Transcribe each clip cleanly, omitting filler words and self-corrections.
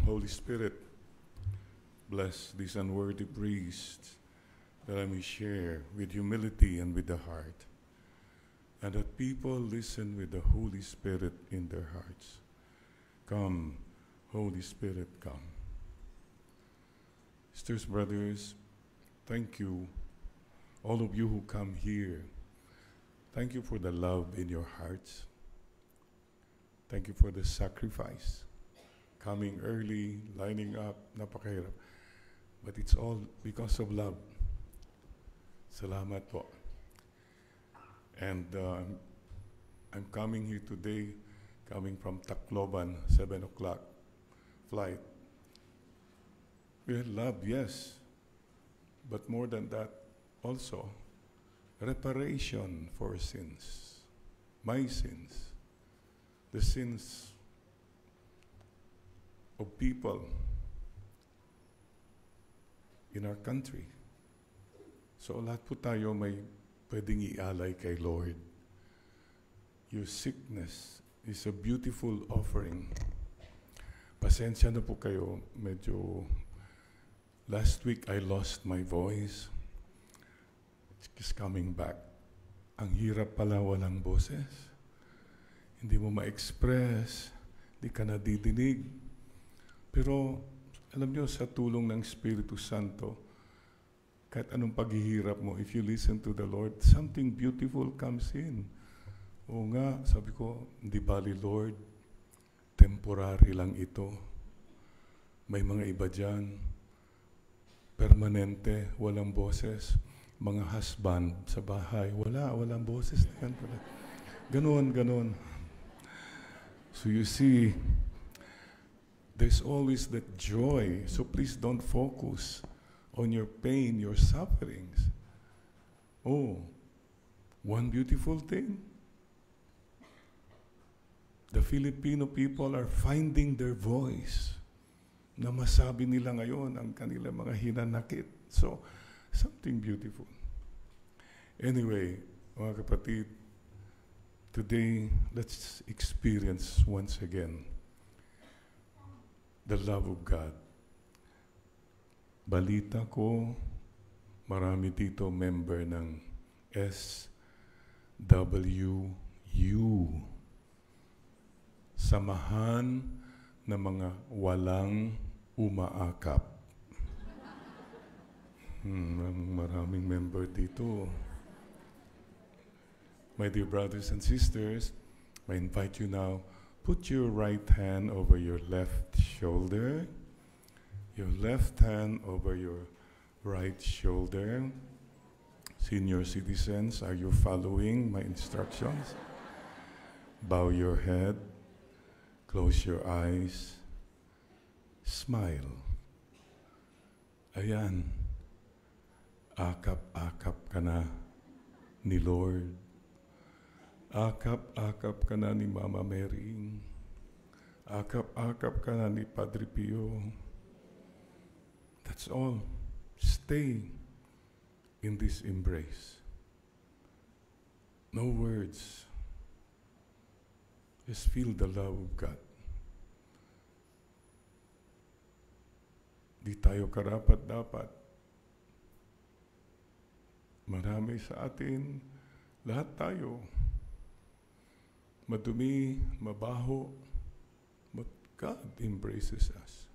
Holy Spirit, bless these unworthy priests that I may share with humility and with the heart, and that people listen with the Holy Spirit in their hearts. Come, Holy Spirit, come. Sisters, brothers, thank you, all of you who come here. Thank you for the love in your hearts. Thank you for the sacrifice. Coming early, lining up, napakahirap. But it's all because of love. Salamat po. And I'm coming here today, coming from Tacloban, 7 o'clock flight. We had love, yes. But more than that, also, reparation for sins. My sins. The sins of people in our country. So lahat po tayo may pwedeng ialay kay Lord. Your sickness is a beautiful offering. Pasensya na po kayo, medyo last week I lost my voice. It's coming back. Ang hirap pala walang boses. Hindi mo ma-express, hindi ka nadidinig. Pero alam niyo, sa tulong ng Espiritu Santo, kahit anong paghihirap mo, if you listen to the Lord, something beautiful comes in. Oo nga, sabi ko, hindi bali Lord, temporary lang ito. May mga iba dyan, permanente, walang boses. Mga husband sa bahay, walang boses na yan pala. Ganon. So you see, there's always that joy. So please don't focus on your pain, your sufferings. Oh, one beautiful thing. The Filipino people are finding their voice na masabi nila ngayon ang kanilang mga hinanakit. So, something beautiful. Anyway, mga kapatid, today, let's experience once again the love of God. Balita ko, marami dito member ng SWU. Samahan ng mga walang umaakap. Maraming member dito. My dear brothers and sisters, I invite you now, put your right hand over your left shoulder, your left hand over your right shoulder. Senior citizens, are you following my instructions? Bow your head, close your eyes, smile. Ayan, akap-akap ka na ni Lord. Akap-akap ka na ni Mama Mary. Akap-akap ka na ni Padre Pio. That's all. Stay in this embrace. No words. Just feel the love of God. Di tayo karapat-dapat. Marami sa atin, lahat tayo. Madumi, mabaho, but God embraces us.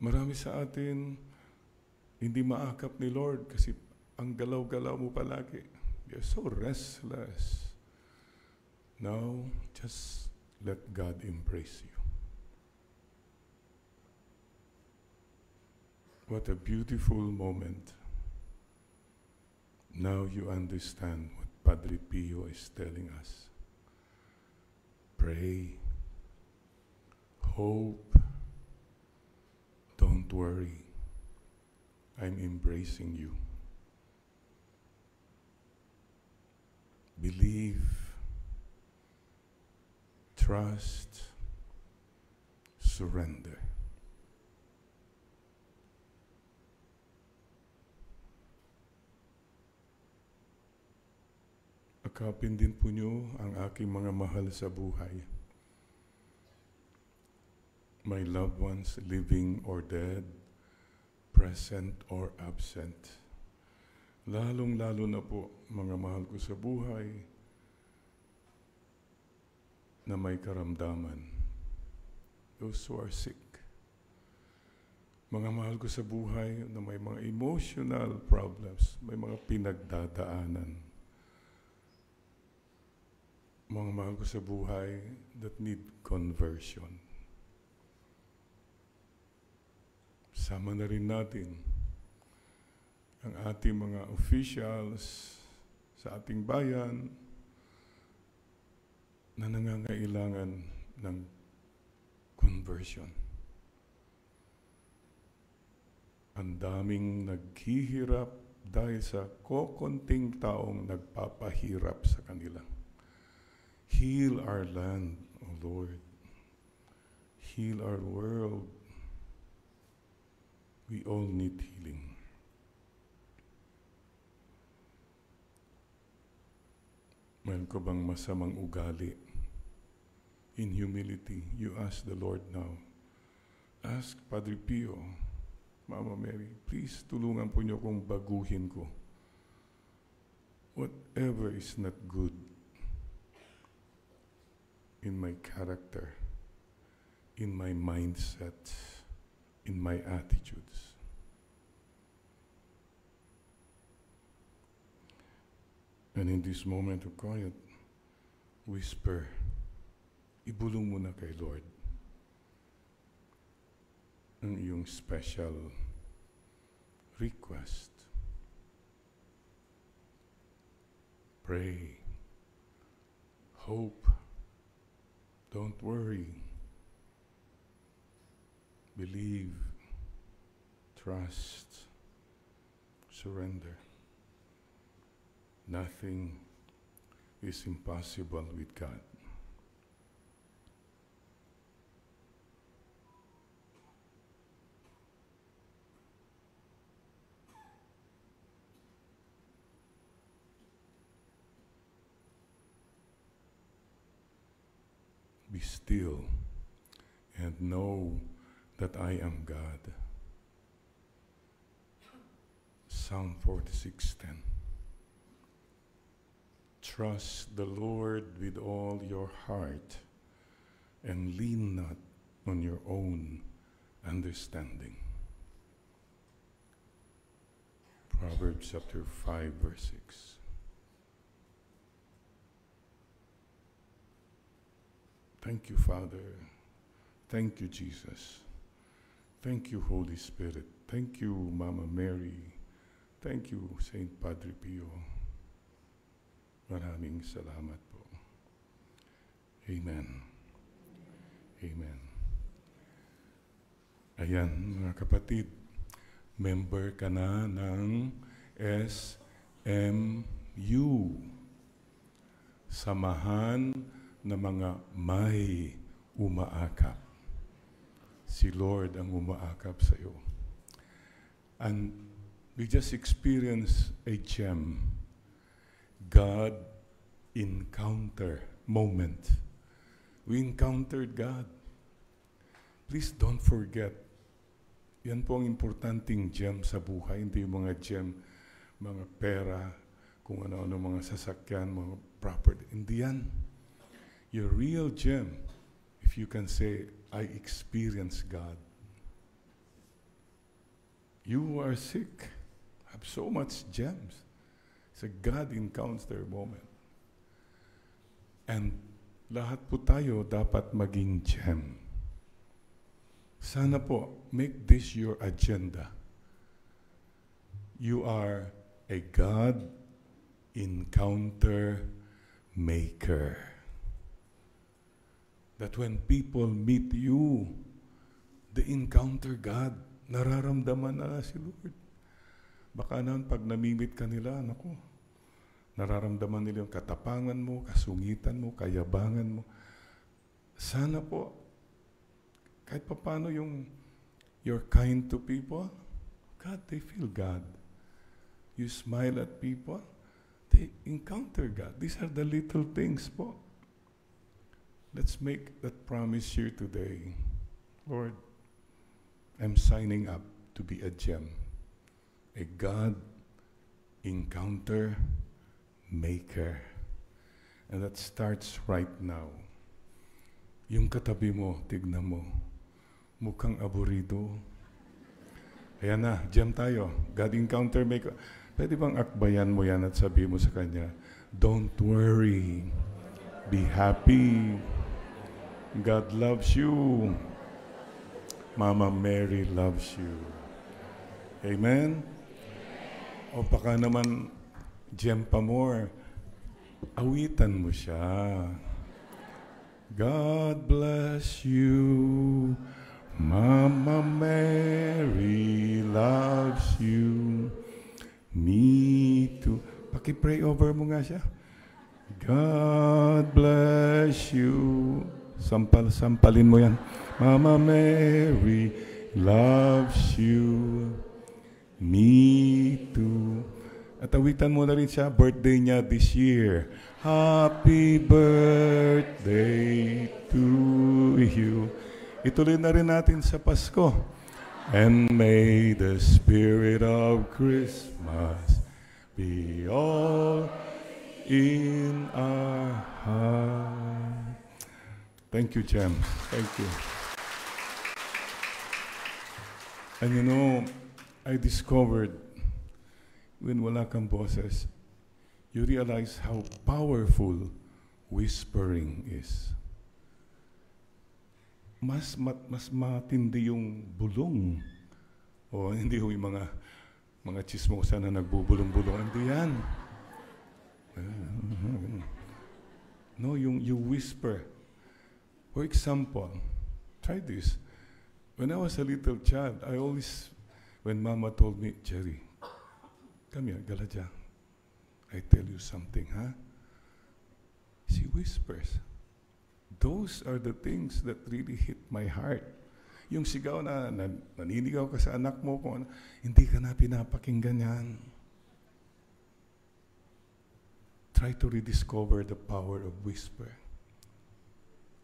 Marami sa atin, hindi maakap ni Lord kasi ang galaw-galaw mo palagi. You're so restless. Now, just let God embrace you. What a beautiful moment. Now you understand what Padre Pio is telling us. Pray, hope, don't worry. I'm embracing you. Believe, trust, surrender. Akapin din po niyo ang aking mga mahal sa buhay. my loved ones, living or dead, present or absent. Lalong-lalo na po, mga mahal ko sa buhay, na may karamdaman. Those who are sick. Mga mahal ko sa buhay na may mga emotional problems, may mga pinagdadaanan. Mga mahal ko sa buhay that need conversion. Sama na rin natin ang ating mga officials sa ating bayan na nangangailangan ng conversion. Ang daming naghihirap dahil sa kokonting taong nagpapahirap sa kanila. Heal our land, O Lord. Heal our world. We all need healing. Meron ko bang masamang ugali? In humility, you ask the Lord now. Ask Padre Pio, Mama Mary, please tulungan po niyo kong baguhin ko. Whatever is not good in my character, in my mindset, in my attitudes. And in this moment of quiet, whisper, ibulong mo na kay Lord ang iyong special request. Pray. Hope. Don't worry. Believe. Trust. Surrender. Nothing is impossible with God. Be still and know that I am God. Psalm 46:10. Trust the Lord with all your heart and lean not on your own understanding. Proverbs chapter 5, verse 6. Thank you, Father. Thank you, Jesus. Thank you, Holy Spirit. Thank you, Mama Mary. Thank you, Saint Padre Pio. Maraming salamat po. Amen. Amen. Ayan, mga kapatid, member ka na ng SMU. Samahan na mga may umaakap. Si Lord ang umaakap sa iyo. And we just experienced a gem. God encounter moment. We encountered God. Please don't forget. Yan po ang importanteng gem sa buhay. Hindi yung mga gem, mga pera, kung ano-ano mga sasakyan, mga property. Hindi yan. Your real gem, if you can say, I experience God. You are sick. Have so much gems. It's a God encounter moment. And lahat po tayo dapat maging gem. Sana po, make this your agenda. You are a God encounter maker. That when people meet you, they encounter God. Nararamdaman na si Lord. Baka naman pag namimit ka nila, naku, nararamdaman nila yung katapangan mo, kasungitan mo, kayabangan mo. Sana po, kahit pa paano yung you're kind to people, God, they feel God. You smile at people, they encounter God. These are the little things po. Let's make that promise here today. Lord, I'm signing up to be a gem, a God encounter maker. And that starts right now. Yung katabi mo, tignan mo, mukhang aburido. Ayan na, gem tayo. God encounter maker. Pwede bang akbayan mo yan at sabi mo sa kanya, don't worry, be happy. God loves you. Mama Mary loves you. Amen? O baka naman, gem pa more, awitan mo siya. God bless you, Mama Mary loves you, me too. Paki-pray over mo nga siya. God bless you. Sampalin mo yan. Mama Mary loves you, me too. At awitan mo na rin siya, birthday niya this year. Happy birthday to you. Ituloy na rin natin sa Pasko. And may the spirit of Christmas be all in our heart. Thank you, Jem. Thank you. And you know, I discovered when wala kang boses, you realize how powerful whispering is. Mas matindi yung bulong. O hindi yung mga chismosa na nagbubulong-bulong. Hindi yan. No, you whisper. For example, try this. When I was a little child, I always, when Mama told me, Jerry, come here, Galaja. I tell you something, huh? She whispers. Those are the things that really hit my heart. Yung sigaw na naninigaw ka sa anak mo, kung ano, hindi ka na pinapakinggan yan. Try to rediscover the power of whisper.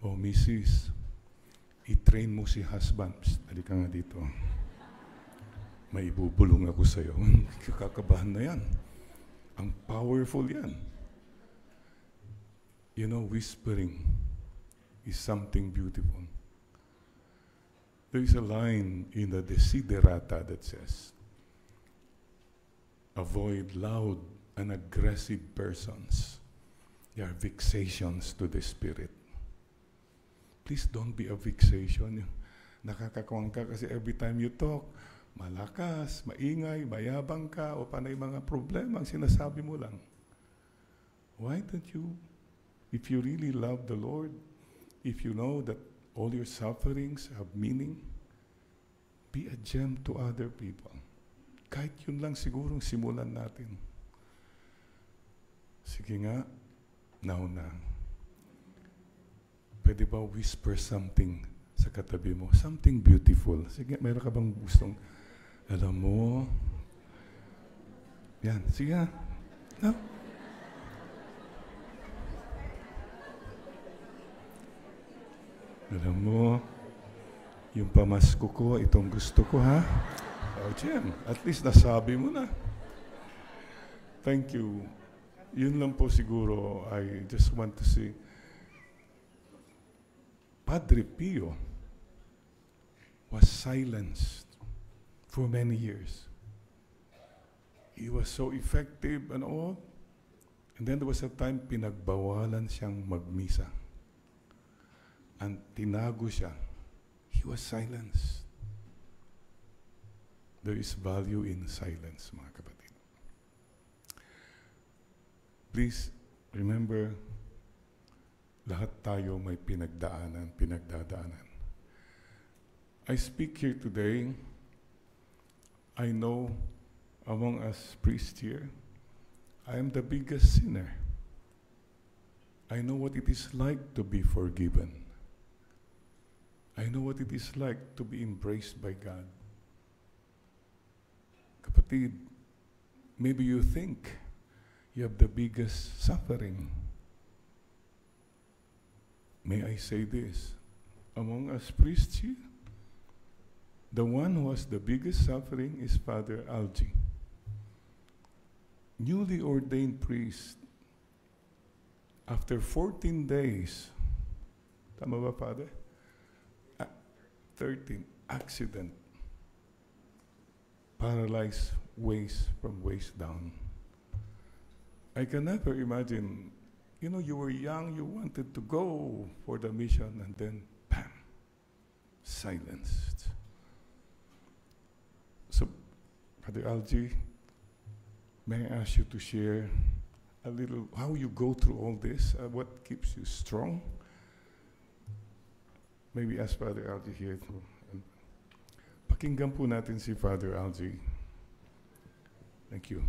Oh, Mrs., i-train mo si husband. Psst, halika nga dito. May ibubulong ako sa'yo. Kakabahan na yan. Ang powerful yan. You know, whispering is something beautiful. There is a line in the Desiderata that says, avoid loud and aggressive persons. They are vexations to the spirit. Please don't be a vexation. Nakakakuwang ka kasi every time you talk, malakas, maingay, mayabang ka, o panay mga problema ang sinasabi mo lang. Why don't you, if you really love the Lord, if you know that all your sufferings have meaning, be a gem to other people. Kahit yun lang sigurong simulan natin. Sige nga, now na. Pwede ba whisper something sa katabi mo? Something beautiful. Sige, mayroon ka bang gustong, alam mo? Yan, sige nga. No? Alam mo, yung pamasko ko, itong gusto ko, ha? Oh, Jem, at least nasabi mo na. Thank you. Yun lang po siguro, I just want to say, Padre Pio was silenced for many years. He was so effective and all. And then there was a time pinagbawalan siyang magmisa. And tinago siya. He was silenced. There is value in silence, mga kapatid. Please remember, lahat tayo may pinagdadaanan. I speak here today. I know among us priests here, I am the biggest sinner. I know what it is like to be forgiven. I know what it is like to be embraced by God. Kapatid, maybe you think you have the biggest suffering. May I say this? Among us priests here, The one who has the biggest suffering is Father Algie. Newly ordained priest. After 14 days, tama ba, Father? 13, accident. Paralyzed from waist down. I can never imagine, you were young, you wanted to go for the mission, and then, bam, silenced. So, Father Algie, may I ask you to share a little how you go through all this, what keeps you strong? Maybe ask Father Algie here too. Pakinggan po natin si Father Algie. Thank you.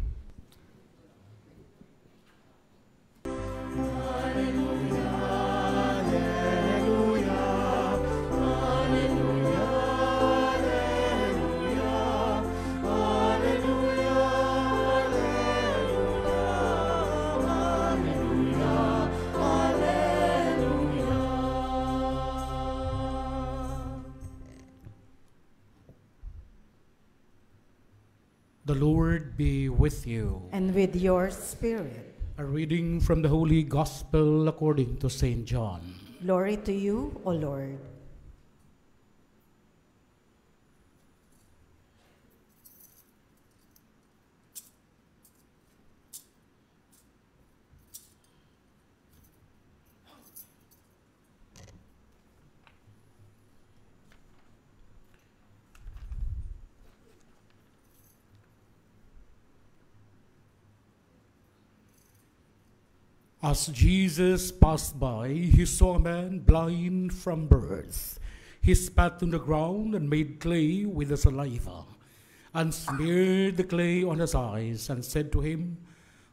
The Lord be with you. And with your spirit. A reading from the Holy Gospel according to St. John. Glory to you, O Lord. As Jesus passed by, he saw a man blind from birth. He spat on the ground and made clay with the saliva, and smeared the clay on his eyes, and said to him,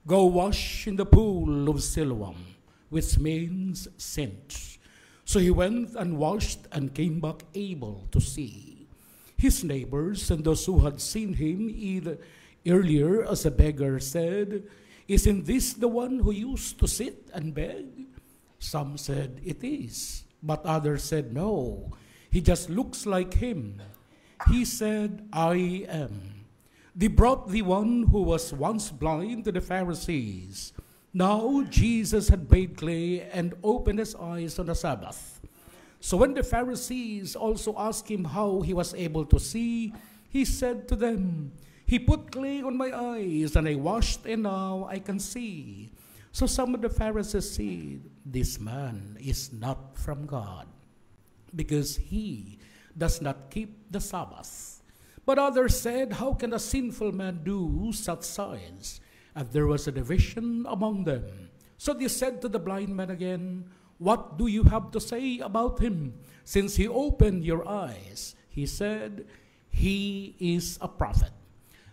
"Go wash in the pool of Siloam," which means sent. So he went and washed and came back able to see. His neighbors and those who had seen him earlier as a beggar said, "Isn't this the one who used to sit and beg?" Some said, "It is." But others said, "No, he just looks like him." He said, "I am." They brought the one who was once blind to the Pharisees. Now Jesus had made clay and opened his eyes on the Sabbath. So when the Pharisees also asked him how he was able to see, he said to them, "He put clay on my eyes, and I washed, and now I can see." So some of the Pharisees said, "This man is not from God, because he does not keep the Sabbath." But others said, "How can a sinful man do such signs?" And there was a division among them. So they said to the blind man again, "What do you have to say about him, since he opened your eyes?" He said, "He is a prophet."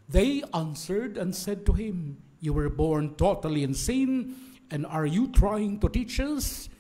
They answered and said to him, "You were born totally in sin, and are you trying to teach us?"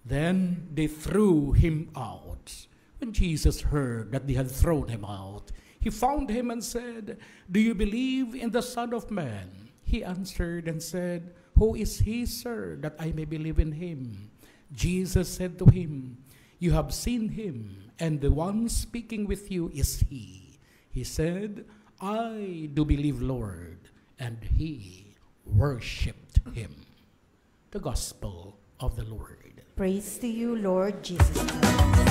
Then they threw him out. When Jesus heard that they had thrown him out, he found him and said, "Do you believe in the Son of Man?" He answered and said, "Who is he, sir, that I may believe in him?" Jesus said to him, "You have seen him, and the one speaking with you is he." He said, "I do believe, Lord," and he worshipped him. The Gospel of the Lord. Praise to you, Lord Jesus Christ.